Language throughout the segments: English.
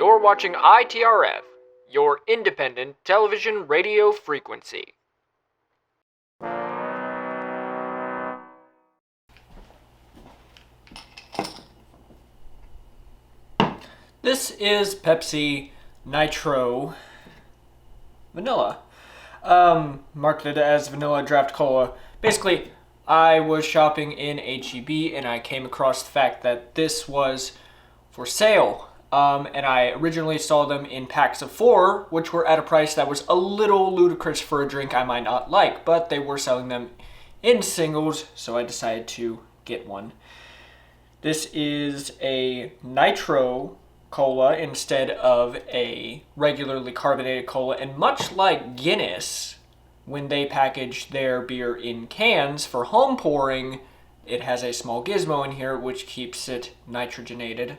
You're watching ITRF, your independent television radio frequency. This is Pepsi Nitro Vanilla, marketed as Vanilla Draft Cola. Basically, I was shopping in HEB and I came across the fact that this was for sale. And I originally saw them in packs of 4, which were at a price that was a little ludicrous for a drink I might not like, but they were selling them in singles, so I decided to get one. This is a Nitro Cola instead of a regularly carbonated cola, and much like Guinness, when they package their beer in cans for home pouring, it has a small gizmo in here which keeps it nitrogenated.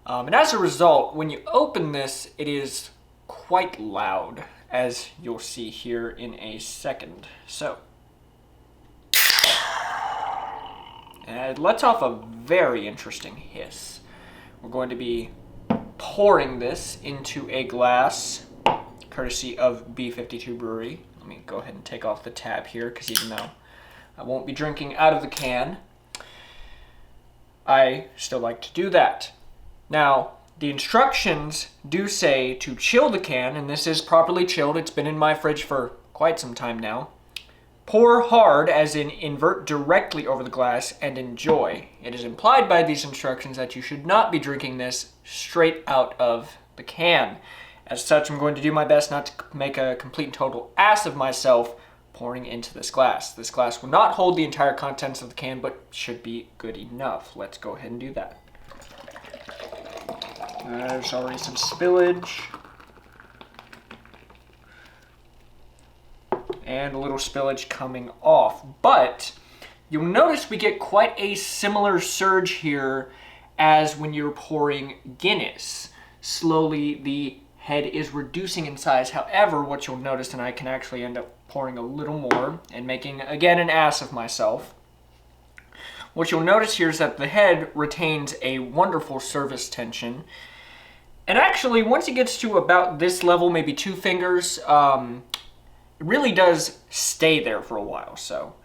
And as a result, when you open this, it is quite loud, as you'll see here in a second. So, and it lets off a very interesting hiss. We're going to be pouring this into a glass, courtesy of B52 Brewery. Let me go ahead and take off the tab here, because even though I won't be drinking out of the can, I still like to do that. Now, the instructions do say to chill the can, and this is properly chilled. It's been in my fridge for quite some time now. Pour hard, as in invert directly over the glass, and enjoy. It is implied by these instructions that you should not be drinking this straight out of the can. As such, I'm going to do my best not to make a complete and total ass of myself pouring into this glass. This glass will not hold the entire contents of the can, but should be good enough. Let's go ahead and do that. There's already some spillage. And a little spillage coming off. But you'll notice we get quite a similar surge here as when you're pouring Guinness. Slowly the head is reducing in size. However, what you'll notice, and I can actually end up pouring a little more and making, again, an ass of myself. What you'll notice here is that the head retains a wonderful surface tension. And actually, once it gets to about this level, maybe 2 fingers, it really does stay there for a while. So,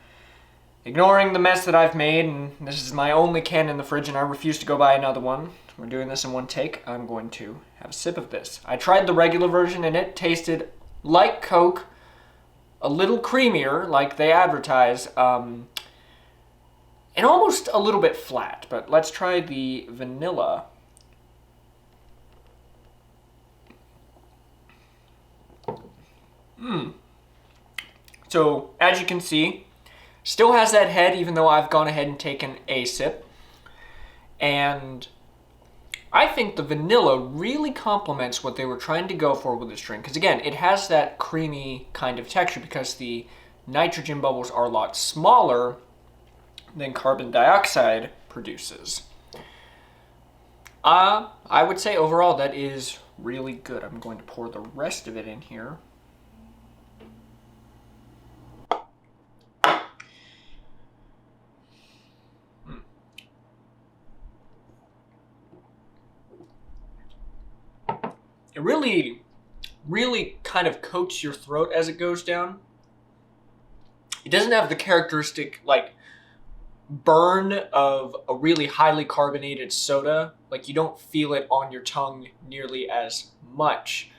ignoring the mess that I've made, and this is my only can in the fridge and I refuse to go buy another one. We're doing this in one take. I'm going to have a sip of this. I tried the regular version and it tasted like Coke, a little creamier like they advertise, and almost a little bit flat. But let's try the vanilla. So, as you can see, still has that head even though I've gone ahead and taken a sip. And I think the vanilla really complements what they were trying to go for with this drink. Because again, it has that creamy kind of texture because the nitrogen bubbles are a lot smaller than carbon dioxide produces. I would say overall that is really good. I'm going to pour the rest of it in here. It really kind of coats your throat as it goes down. It doesn't have the characteristic, burn of a really highly carbonated soda. You don't feel it on your tongue nearly as much.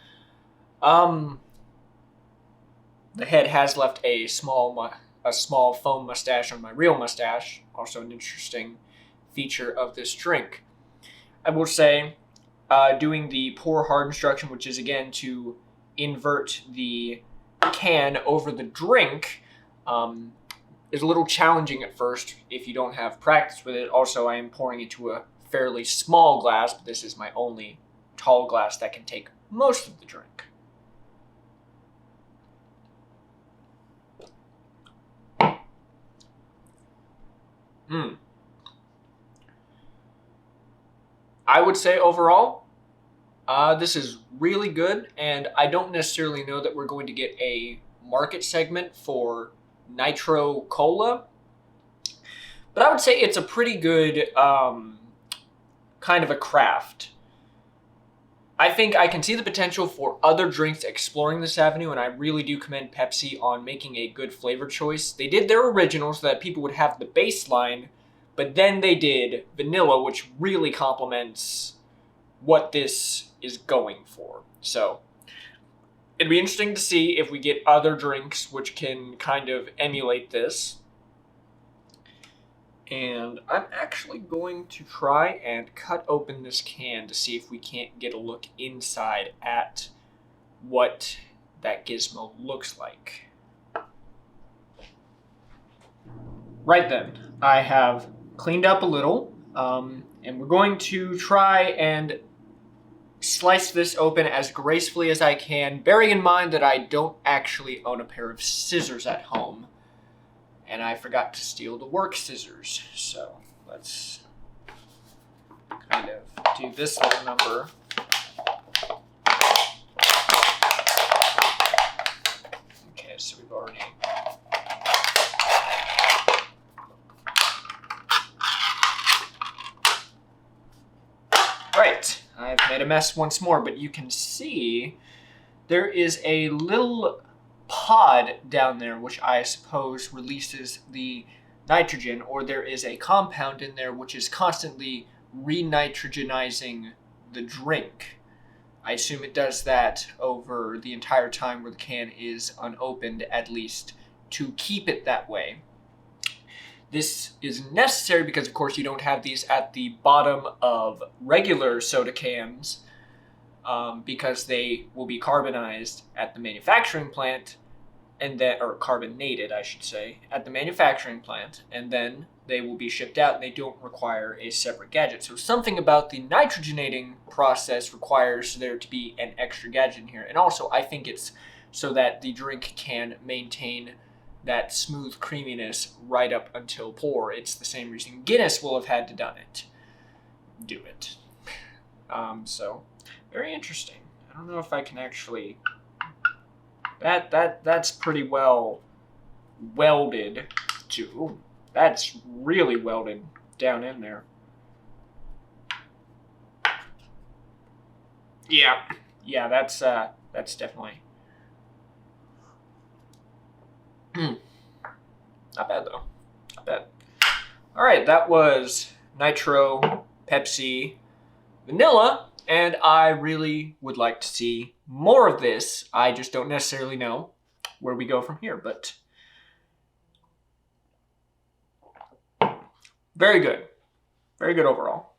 The head has left a small foam mustache on my real mustache. Also an interesting feature of this drink. I will say, doing the pour hard instruction, which is again to invert the can over the drink, is a little challenging at first if you don't have practice with it. Also, I am pouring into a fairly small glass, but this is my only tall glass that can take most of the drink. I would say overall, this is really good, and I don't necessarily know that we're going to get a market segment for Nitro Cola, but I would say it's a pretty good kind of a craft. I think I can see the potential for other drinks exploring this avenue, and I really do commend Pepsi on making a good flavor choice. They did their original so that people would have the baseline, but then they did vanilla, which really complements what this is going for. So it'd be interesting to see if we get other drinks which can kind of emulate this. And I'm actually going to try and cut open this can to see if we can't get a look inside at what that gizmo looks like. Right then, I have cleaned up a little, and we're going to try and slice this open as gracefully as I can, bearing in mind that I don't actually own a pair of scissors at home. And I forgot to steal the work scissors. So let's kind of do this little number. Okay, so we've already... Right, I've made a mess once more, but you can see there is a little pod down there, which I suppose releases the nitrogen, or there is a compound in there which is constantly re-nitrogenizing the drink. I assume it does that over the entire time where the can is unopened, at least to keep it that way. This is necessary because, of course, you don't have these at the bottom of regular soda cans, because they will be carbonized at the manufacturing plant, and then, or carbonated, I should say, at the manufacturing plant, and then they will be shipped out, and they don't require a separate gadget. So something about the nitrogenating process requires there to be an extra gadget in here. And also, I think it's so that the drink can maintain that smooth creaminess right up until pour. It's the same reason Guinness will have had to do it. So very interesting. I don't know if I can actually... That's pretty well welded to... Ooh, that's really welded down in there. Yeah, that's definitely... Not bad, though. Not bad. All right, that was Nitro, Pepsi, Vanilla, and I really would like to see more of this. I just don't necessarily know where we go from here, but very good. Very good overall.